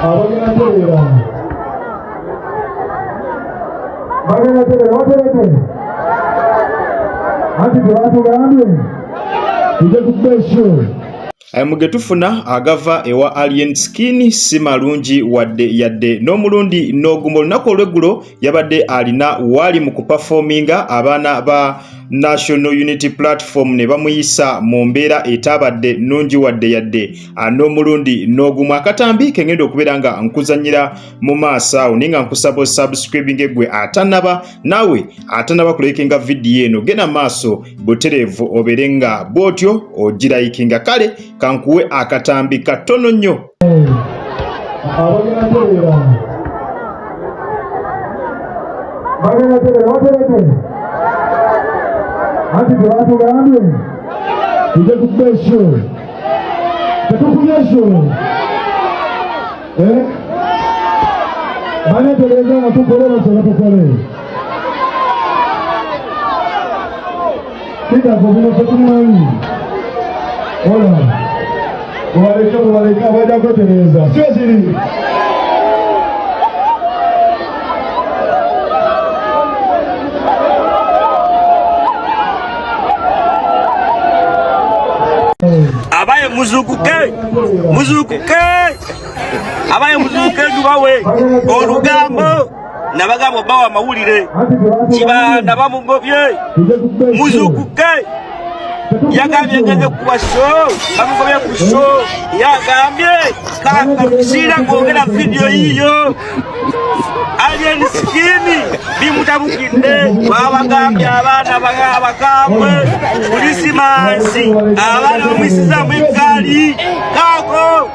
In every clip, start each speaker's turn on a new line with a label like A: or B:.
A: abaginaterera baginaterera waterete anti tebatugambye tujja kubesho
B: mugetufuna agava ewa Alien Skin si malungi wadde yadde n'omulundi n'ogumu olunaku olweggulo yabadde alina wali mu kuperforminga abaana ba National Unity Platform ne bamuyisa mu mbeera etabadde nungi wadde yadde n'omulundi n'ogumu akatambi kengenda okubeera nga nkuzanyira mu maaso awo naye nga nkusaba subscribing gwe atanaba nawe atanaba kulikinga vidiyo eno genda maaso butereevu obeere nga bw'otyo ogirayikinga kale kankuwe akatambi katono nnyo.
A: anti tebatugambye tujja kubesho tetukubesho banetereza nga tukole basobola tukole kitako bino tetumanyi ola mubaleka bajja kwetereza sio ziri
C: abaye muzukuke abaye muzukuke dubawe olugambo nabagambo bawa mawulire kibanda bamugobye muzukuke yagambye ngeze kuwa show bamugobye ku show yagambye kaka sira ngogera video hiyo Alien Skin bimutabukinde babagambye abana bagambwe polisi mansi abana bamwisiza mwekali kako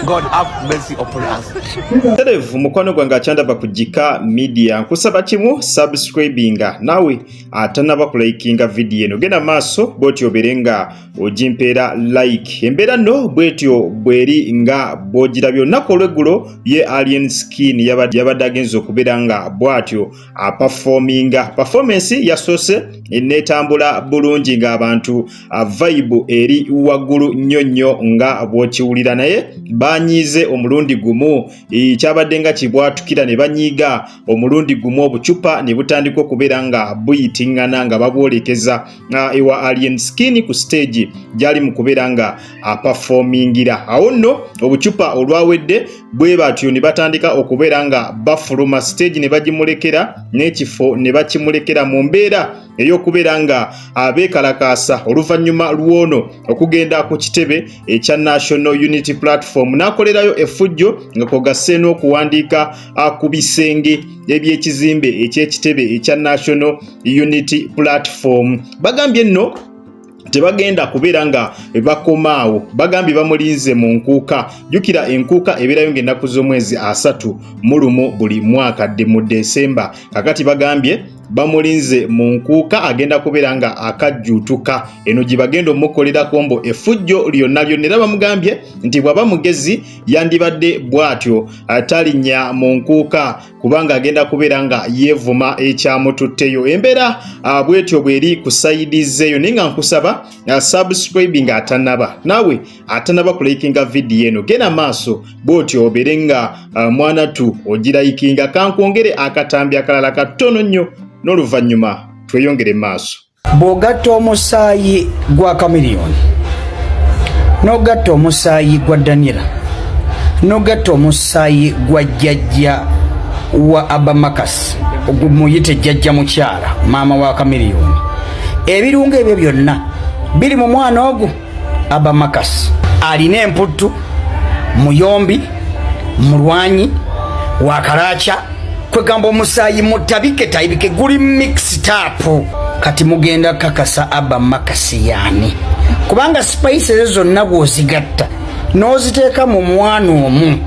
D: God have mercy upon us.
B: Televu mukwano gwange akyandaba ku Jika Media nkusaba kimu subscribinga nawe atanaba kulikinga video eno genda maaso bw'otyo obeere nga ogimpeera like embeera nno bw'etyo bweri nga bw'ogirabye olunaku olweggulo ye Alien Skin yabadde agenza okubeera nga bw'atyo performinga performance yasoose neetambula bulungi ng'abantu vibe eri waggulu nnyo nga bw'okiwulira naye banyiize omulundi gumu kyabadde nga kibwatukira ne banyiiga omulundi gumu obucupa ne butandika okubeera nga buyitingana nga babwolekeza ewa Alien Skin ku stage gyali mu kubeera nga performingira awo nno obucupa olwawedde bwe batyo ne batandika okubeera nga bafuluma stage ne bagimulekera n'ekifo ne bakimulekera mu mbeera ey'okubeera nga abeekalakaasa oluvannyuma lw'ono okugenda ku kitebe ekya National Unity Platform n'akolerayo effujjo nga kogasse n'okuwandiika ku bisenge eby'ekizimbe eky'ekitebe ekya National Unity Platform. Bagambye nno tebagenda kubeera nga bakomaawo bagambye bamulinze mu nkuuka jukira enkuuka ebeerayo ng'ennaku z'omwezi 31 buli mwaka dde mu Desemba kakati bagambye bamulinze mu nkuuka agenda kubeera nga akajjuutuka eno gye bagenda omukolerako mbo effujjo lyonna era bamugambye nti bw'aba mugezi yandibadde bw'atyo atalinnya mu nkuuka kubanga agenda kubeera nga yeevuma ekyamututteyo embeera bw'etyo bw'eri ku sayidizeeyo naye nga nkusaba subscribing atanaba nawe atanaba kulikinga vidiyo eno genda maaso bw'otyo obeere nga mwanatu ogirayikinga kankwongere akatambi akalala katono nnyo n'oluvannyuma tweyongere maaso.
E: Bw'ogatta omusaayi gwa Chameleone n'ogatta omusaayi gwa Daniela n'ogatta omusaayi gwa jjajja wa Abamakasi muyite jjajja mukyala maama wa Chameleone ebirungo ebyo byonna biri mu mwana ogwo Abamakasi alina emputtu muyombi mulwanyi wakalaaca kwegamba omusaayi mutabike tayibike guli mixed up kati mugenda kakasa Abamakasi yani kubanga spices zonna bw'ozigatta n'oziteeka mu mwana omu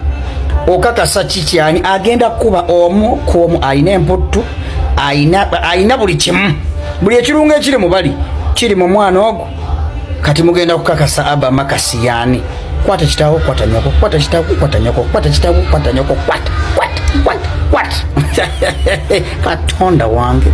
E: okakasa kikyani agenda kuba omu ku omu alina emputtu alina buli kimu buli ekirungo ekiri mu bali kiri mu mwana ogwo. Kati mugenda kukakasa Aba Makasi yani. Kwata kitaawo kwata nyoko, kwata kitaawo kwata nyoko, kwata kitaawo kwata nyoko, kwata. Katonda wange.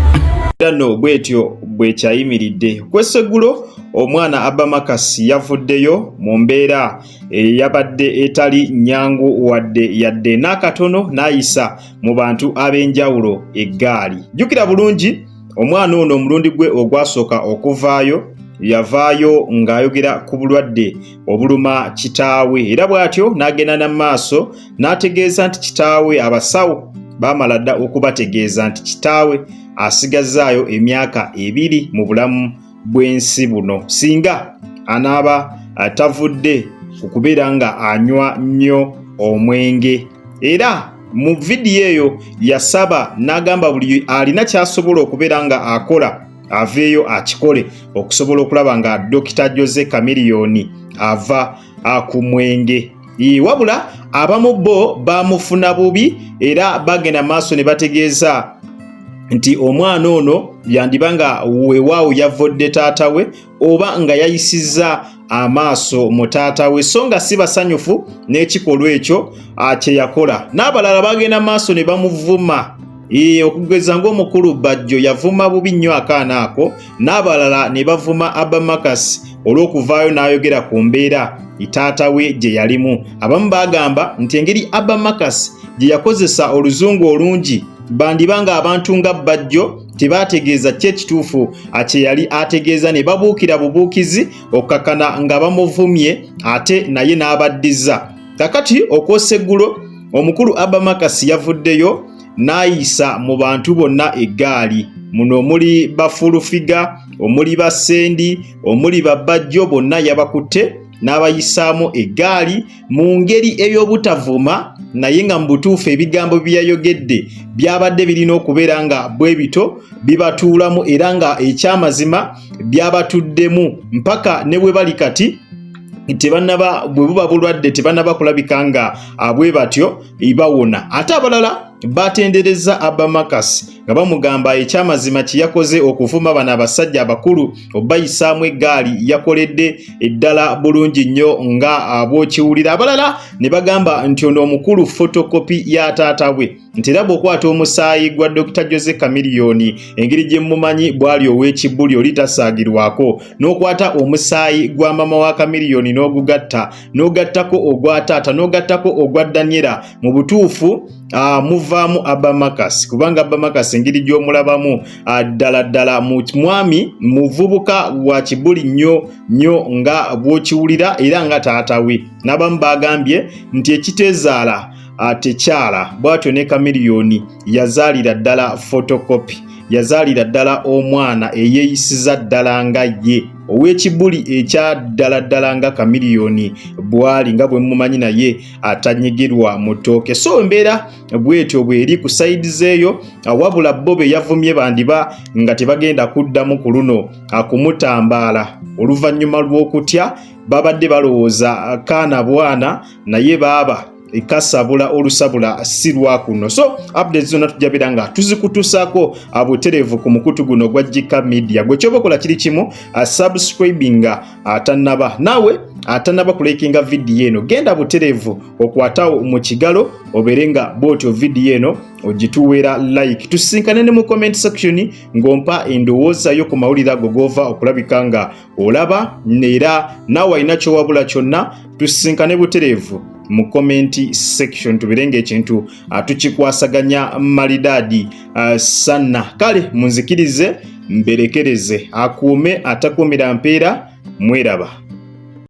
B: Dano bwetyo bwekyayimiridde kweseggulo omwana Aba Makasi yavuddeyo mu mbeera yabadde etali nyangu wadde yadde n'akatono n'ayisa mu bantu ab'enjawulo eggaali. Jjukira bulungi omwana ono omulundi gwe ogwasooka okuvaayo yavaayo ng'ayogera ku bulwadde obuluma kitaawe era bw'atyo n'agenda n'amaaso n'ategeeza nti kitaawe abasawo baamala dda okubategeeza nti kitaawe asigazaayo emyaka 2 mu bulamu bw'ensi buno singa anaaba atavudde okubeera nga anywa nnyo omwenge. Era mu vidiyo eyo yasaba n'agamba buli alina kyasobola okubeera nga akola aveeyo akikole okusobola okulaba nga Dr. Jose Chameleone ava ku mwenge. Wabula abamu bo bamufuna bubi era bagenda maaso ne bategeeza nti omwana ono yandiba nga weewaawo yavodde taata we oba nga yayisizza amaaso mu taata we so nga si basanyufu n'ekikolwa ekyo kye yakola. N'abalala bagenda maaso ne bamuvuma okugeza ng'omukulu Bajjo yavuma bubi nnyo akaana ako, n'abalala ne bavuma Aba Makasi olw'okuvaayo n'ayogera ku mbeera taata we gye yalimu. Abamu bagamba nti engeri Aba Makasi gye yakozesa oluzungu olungi bandibanga abantu nga Bajjo tebategeeza kye kituufu kye yali ategeeza ne babuukira bubuukizi okukakana nga bamuvumye ate naye n'abaddiza. Kakati okwoseggulo omukulu Aba Makasi yavuddeyo n'ayisa mu bantu bonna eggaali muno omuli bafulufiga, omuli basendi, omuli Bajjo bonna yabakutte n'abayisaamu eggaali mu ngeri ey'obutavuma naye nga mu butuufu ebigambo bye yayogedde byabadde birina okubeera nga bwe bito bibatuulamu era nga ekyamazima byabatuddemu mpaka ne bwe bali kati bwe buba bulwadde tebannaba kulabika nga bwe batyo ibawona. Ate abalala batendereza Aba Makasi nga bamugamba ekyamazima kye yakoze okuvuma bano abasajja abakulu obayisaamu eggaali yakoledde eddala bulungi nnyo nga bw'okiwulira. Abalala ne bagamba nti ono omukulu fotokopi ya taata we nti era bw'okwata omusaayi gwa Dr. Jose Chameleone engeri gye mumanyi bwali ow'ekibbuli oli tasaagirwako n'okwata omusaayi gwa mama wa Chameleone n'ogattako ogwa taata n'ogattako ogwa Daniela mu butuufu muvaamu Aba Makasi kubanga Aba Makasi engeri gy'omulabamu ddala mwami muvubuka wa kibbuli nnyo nga bw'okiwulira era nga taata we. N'abamu bagambye nti ekitezaala tekyala bw'atyo ne Chameleone yazaalira ddala fotokopi, yazaalira ddala omwana eyeeyisiza ddala nga ye ow'ekibbuli ekya ddala nga Chameleone bwali nga bwe mumanyi naye atanyigerwa mu ttooke. So embeera bwetyo bweri ku sayidi zeeyo wabula bo be yavumye bandiba nga tebagenda kuddamu ku luno kumutambaala oluvannyuma lw'okutya babadde balowooza kaana bwana naye baaba ekasabula olusabula si lwakuno. So updates zonna tujja nga tuzikutusaako abutereevu ku mukutu guno gwa Jika Media. Gwe kyoba okola kiri kimu subscribinga atannaba nawe atannaba kulikinga vidiyo eno genda butereevu okwatawo mu kigalo oberenga bwotyo vidiyo eno ogituweera like. Tusisinkane ne mu comment section ng'ompa endowooza yo ku mawulire ago gova okulabika nga olaba era nawe alina kyowabula kyonna tusisinkane butereevu mu comment section tubirenga ekintu tukikwasaganya malidaadi sanna. Kale munzikirize mberekereze akuume atakuumira mpeera mweraba.